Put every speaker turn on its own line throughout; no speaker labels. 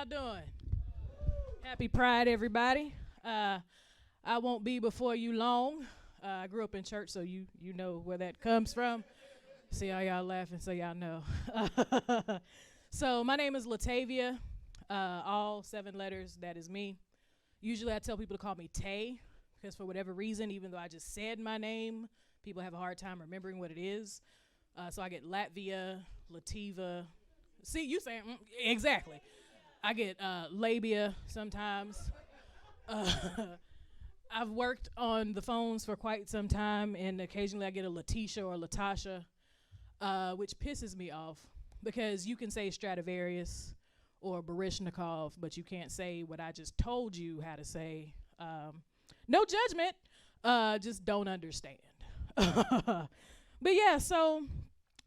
doing? Happy Pride, everybody. I won't be before you long. I grew up in church, so you know where that comes from. See how y'all laughing, so y'all know. So my name is LaTavia. All 7 letters, that is me. Usually I tell people to call me Tay, because for whatever reason, even though I just said my name, people have a hard time remembering what it is. So I get LaTavia, LaTavia. See, you saying, exactly. I get labia sometimes. I've worked on the phones for quite some time, and occasionally I get a Letitia or Latasha, which pisses me off because you can say Stradivarius or Baryshnikov, but you can't say what I just told you how to say. No judgment, just don't understand. But yeah, so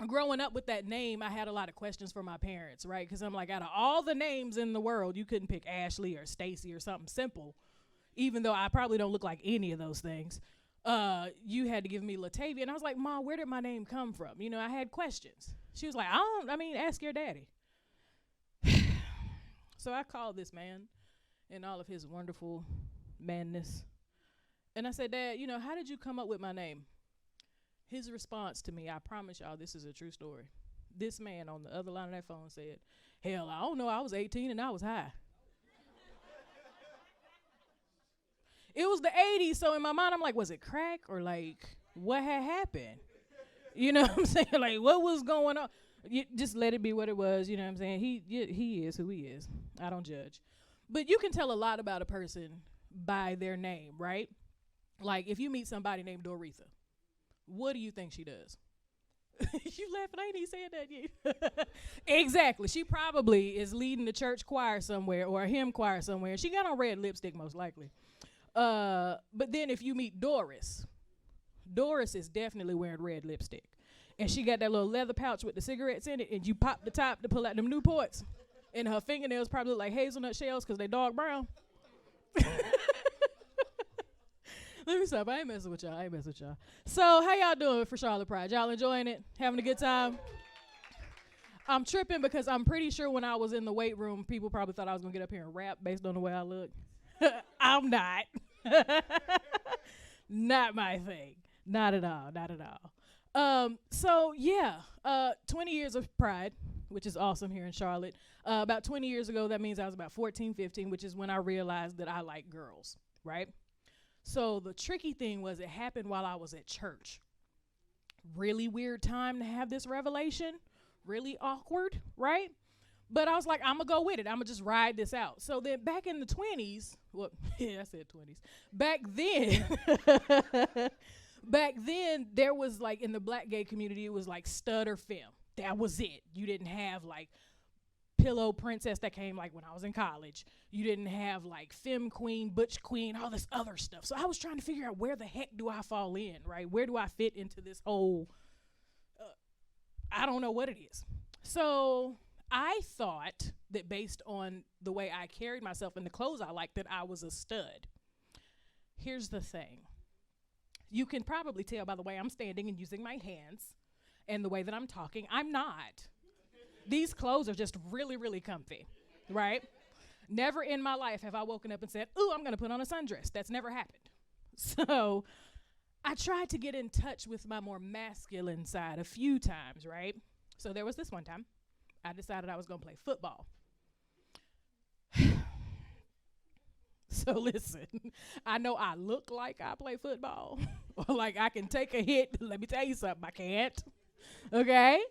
growing up with that name, I had a lot of questions for my parents, right? Because I'm like, out of all the names in the world, you couldn't pick Ashley or Stacy or something simple, even though I probably don't look like any of those things. You had to give me LaTavia. And I was like, Ma, where did my name come from? You know, I had questions. She was like, ask your daddy. So I called this man in all of his wonderful manness. And I said, Dad, you know, how did you come up with my name? His response to me, I promise y'all this is a true story. This man on the other line of that phone said, hell, I don't know, I was 18 and I was high. It was the 80s, so in my mind, I'm like, was it crack or like what had happened? You know what I'm saying? Like, what was going on? You just let it be what it was, you know what I'm saying? He is who he is. I don't judge. But you can tell a lot about a person by their name, right? Like, if you meet somebody named Doretha, what do you think she does? You laughing, I ain't even saying that yet. Exactly. She probably is leading the church choir somewhere or a hymn choir somewhere. She got on red lipstick most likely. But then if you meet Doris is definitely wearing red lipstick. And she got that little leather pouch with the cigarettes in it, and you pop the top to pull out them Newports. And her fingernails probably look like hazelnut shells because they dark brown. Let me stop. I ain't messing with y'all. So how y'all doing for Charlotte Pride? Y'all enjoying it? Having a good time? I'm tripping because I'm pretty sure when I was in the weight room, people probably thought I was going to get up here and rap based on the way I look. I'm not. Not my thing. Not at all. So yeah, 20 years of Pride, which is awesome here in Charlotte. About 20 years ago, that means I was about 14, 15, which is when I realized that I like girls, right? So the tricky thing was it happened while I was at church. Really weird time to have this revelation. Really awkward, right? But I was like, I'm going to go with it. I'm going to just ride this out. So then back in the 20s, I said 20s. Back then, there was like in the black gay community, it was like stud or femme. That was it. You didn't have like pillow princess that came like when I was in college. You didn't have like femme queen, butch queen, all this other stuff. So I was trying to figure out where the heck do I fall in, right? Where do I fit into this whole, I don't know what it is. So I thought that based on the way I carried myself and the clothes I liked that I was a stud. Here's the thing. You can probably tell by the way I'm standing and using my hands and the way that I'm talking, I'm not. These clothes are just really, really comfy, right? Never in my life have I woken up and said, ooh, I'm going to put on a sundress. That's never happened. So I tried to get in touch with my more masculine side a few times, right? So there was this one time. I decided I was going to play football. So listen, I know I look like I play football or like I can take a hit. Let me tell you something, I can't. Okay?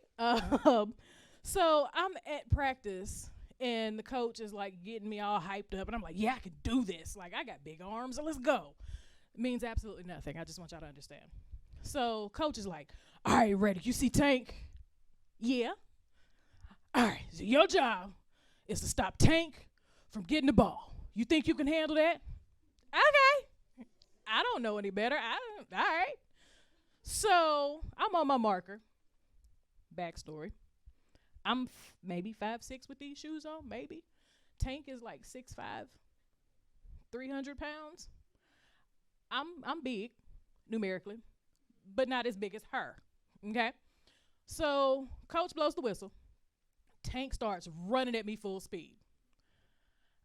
So I'm at practice and the coach is like getting me all hyped up and I'm like, yeah, I can do this. Like I got big arms, so let's go. It means absolutely nothing. I just want y'all to understand. So coach is like, all right, Reddick, you see Tank? Yeah. All right, so your job is to stop Tank from getting the ball. You think you can handle that? Okay. I don't know any better. All right. So I'm on my marker. Backstory. I'm maybe 5'6" with these shoes on, maybe. Tank is like 6'5", 300 pounds. I'm big, numerically, but not as big as her, okay? So coach blows the whistle. Tank starts running at me full speed.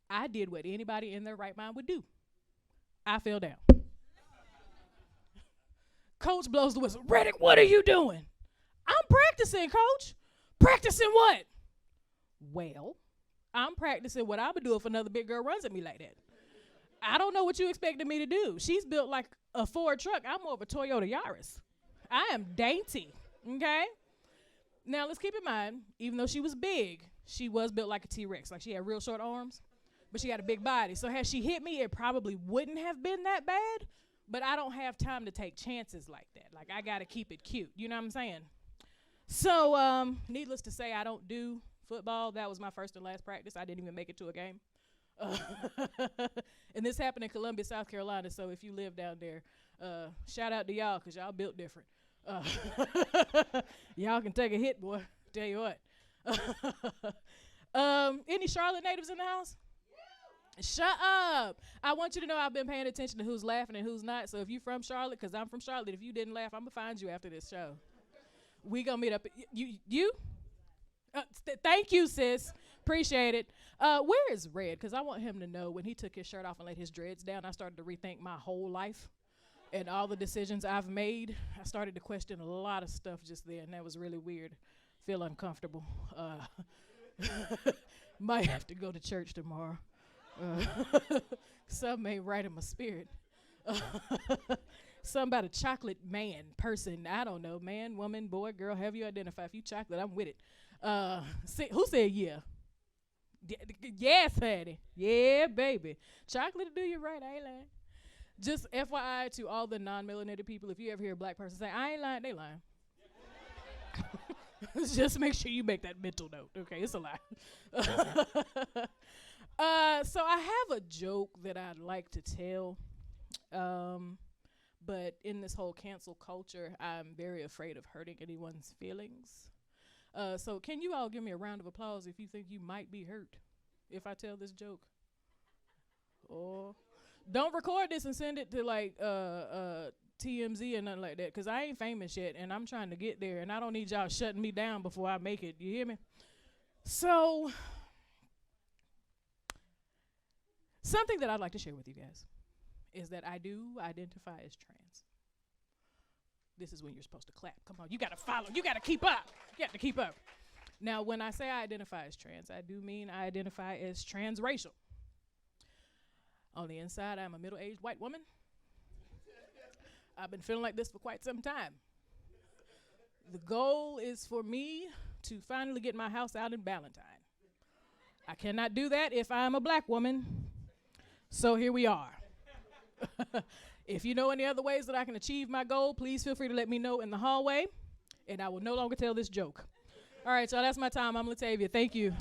I did what anybody in their right mind would do. I fell down. Coach blows the whistle. Reddick, what are you doing? I'm practicing, coach. Practicing what? Well, I'm practicing what I would do if another big girl runs at me like that. I don't know what you expected me to do. She's built like a Ford truck. I'm more of a Toyota Yaris. I am dainty, okay? Now, let's keep in mind, even though she was big, she was built like a T-Rex. Like, she had real short arms, but she had a big body. So had she hit me, it probably wouldn't have been that bad, but I don't have time to take chances like that. Like, I got to keep it cute. You know what I'm saying? So, needless to say, I don't do football. That was my first and last practice. I didn't even make it to a game. And this happened in Columbia, South Carolina, so if you live down there, shout out to y'all, because y'all built different. Y'all can take a hit, boy. Tell you what. Any Charlotte natives in the house? Shut up. I want you to know I've been paying attention to who's laughing and who's not, so if you're from Charlotte, because I'm from Charlotte, if you didn't laugh, I'm going to find you after this show. We going to meet up. You? Thank you, sis. Appreciate it. Where is Red? Because I want him to know when he took his shirt off and laid his dreads down, I started to rethink my whole life and all the decisions I've made. I started to question a lot of stuff just then. That was really weird. Feel uncomfortable. Might have to go to church tomorrow. Something ain't right in my spirit. Something about a chocolate man, person. I don't know. Man, woman, boy, girl, have you identified? If you chocolate, I'm with it. Who said yeah? Yes, honey. Yeah, baby. Chocolate will do you right. I ain't lying. Just FYI to all the non-melanated people, if you ever hear a black person say, I ain't lying, they lying. Just make sure you make that mental note. Okay, it's a lie. So I have a joke that I'd like to tell. But in this whole cancel culture, I'm very afraid of hurting anyone's feelings. So can you all give me a round of applause if you think you might be hurt if I tell this joke? Or don't record this and send it to like TMZ or nothing like that, because I ain't famous yet and I'm trying to get there and I don't need y'all shutting me down before I make it. You hear me? So something that I'd like to share with you guys is that I do identify as trans. This is when you're supposed to clap. Come on, you got to follow. You got to keep up. You have to keep up. Now, when I say I identify as trans, I do mean I identify as transracial. On the inside, I'm a middle-aged white woman. I've been feeling like this for quite some time. The goal is for me to finally get my house out in Ballantyne. I cannot do that if I'm a black woman. So here we are. If you know any other ways that I can achieve my goal, please feel free to let me know in the hallway, and I will no longer tell this joke. All right, so that's my time. I'm LaTavia. Thank you.